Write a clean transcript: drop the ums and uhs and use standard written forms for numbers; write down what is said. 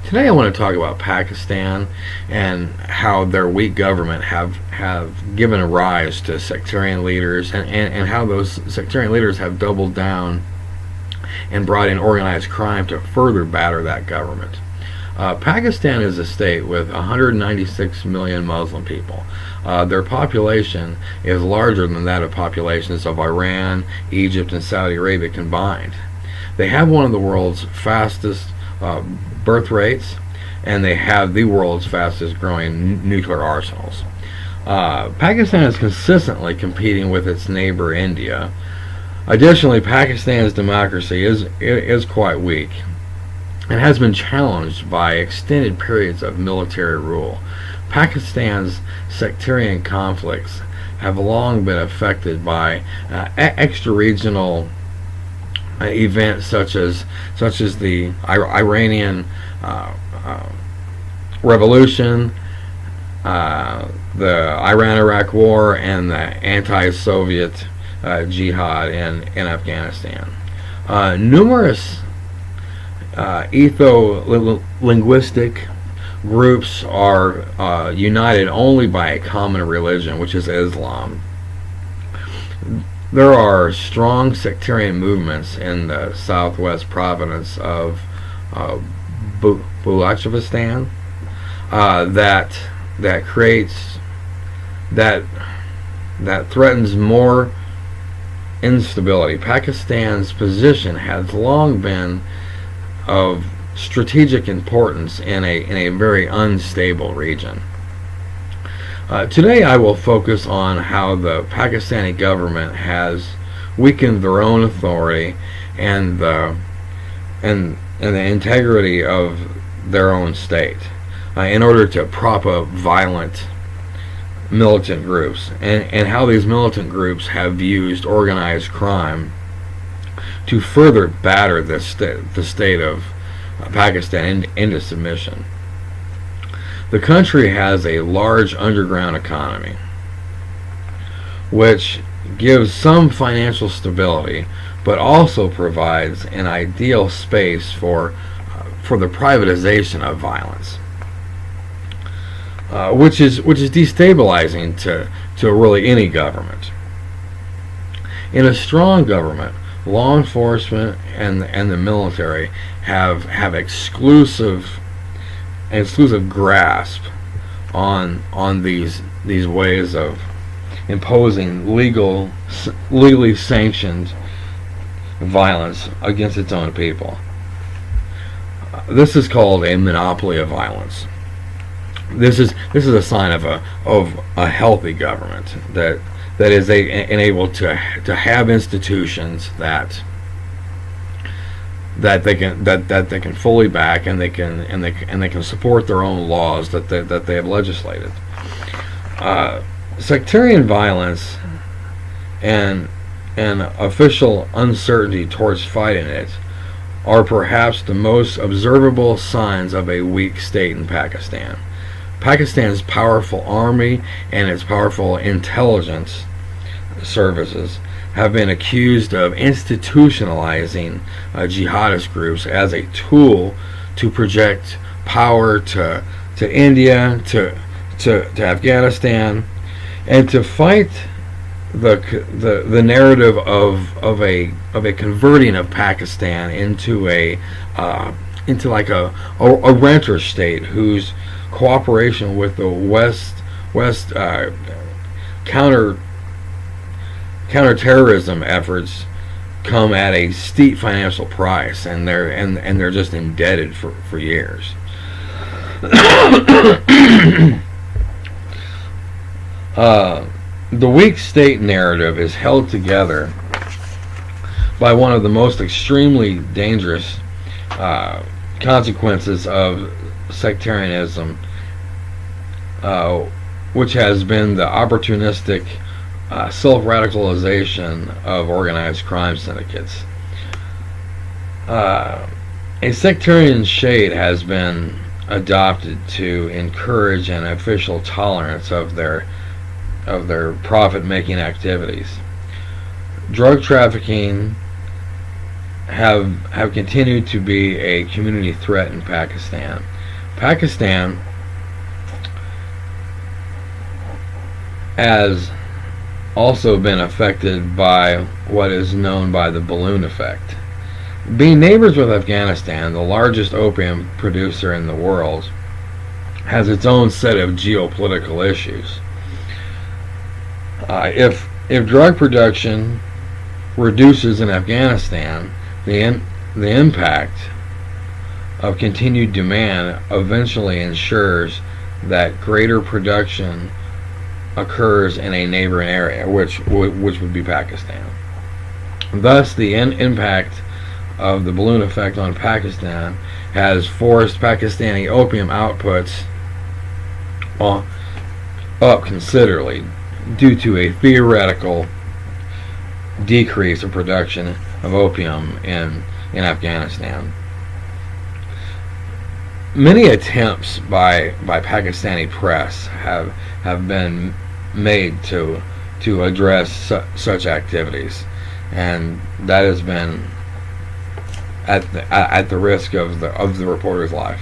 Today I want to talk about Pakistan and how their weak government have given a rise to sectarian leaders, and how those sectarian leaders have doubled down and brought in organized crime to further batter that government. Pakistan is a state with 196 million Muslim people. Their population is larger than that of populations of Iran, Egypt, and Saudi Arabia combined. They have one of the world's fastest birth rates, and they have the world's fastest growing nuclear arsenals. Pakistan is consistently competing with its neighbor India. Additionally, Pakistan's democracy is quite weak and has been challenged by extended periods of military rule. Pakistan's sectarian conflicts have long been affected by extra-regional events such as the Iranian Revolution, the Iran-Iraq War, and the anti-Soviet jihad in Afghanistan. Numerous ethno-linguistic groups are united only by a common religion, which is Islam. There are strong sectarian movements in the southwest province of Balochistan that creates that threatens more instability. Pakistan's position has long been of strategic importance in a very unstable region. Today I will focus on how the Pakistani government has weakened their own authority and the integrity of their own state in order to prop up violent militant groups, and how these militant groups have used organized crime to further batter the state of Pakistan into submission. The country has a large underground economy, which gives some financial stability, but also provides an ideal space for the privatization of violence, which is destabilizing to really any government. In a strong government, law enforcement and the military have exclusive grasp on these ways of imposing legally sanctioned violence against its own people. This is called a monopoly of violence. This is a sign of a healthy government that is enabled to have institutions that they can fully back, and they can support their own laws that they have legislated. Sectarian violence and official uncertainty towards fighting it are perhaps the most observable signs of a weak state in Pakistan. Pakistan's powerful army and its powerful intelligence services have been accused of institutionalizing jihadist groups as a tool to project power to India, to Afghanistan, and to fight the narrative of a converting of Pakistan into like a renter state whose cooperation with the West counterterrorism efforts come at a steep financial price, and they're just indebted for years. The weak state narrative is held together by one of the most extremely dangerous consequences of sectarianism, which has been the opportunistic self-radicalization of organized crime syndicates. A sectarian shade has been adopted to encourage an official tolerance of their profit-making activities. Drug trafficking have continued to be a community threat in Pakistan, Pakistan has also been affected by what is known by the balloon effect. Being neighbors with Afghanistan, the largest opium producer in the world, has its own set of geopolitical issues. If drug production reduces in Afghanistan, the impact of continued demand eventually ensures that greater production occurs in a neighboring area, which would be Pakistan. Thus, the impact of the balloon effect on Pakistan has forced Pakistani opium outputs up considerably due to a theoretical decrease in production of opium in Afghanistan. Many attempts by Pakistani press have been made to address such activities, and that has been at the risk of the reporter's life.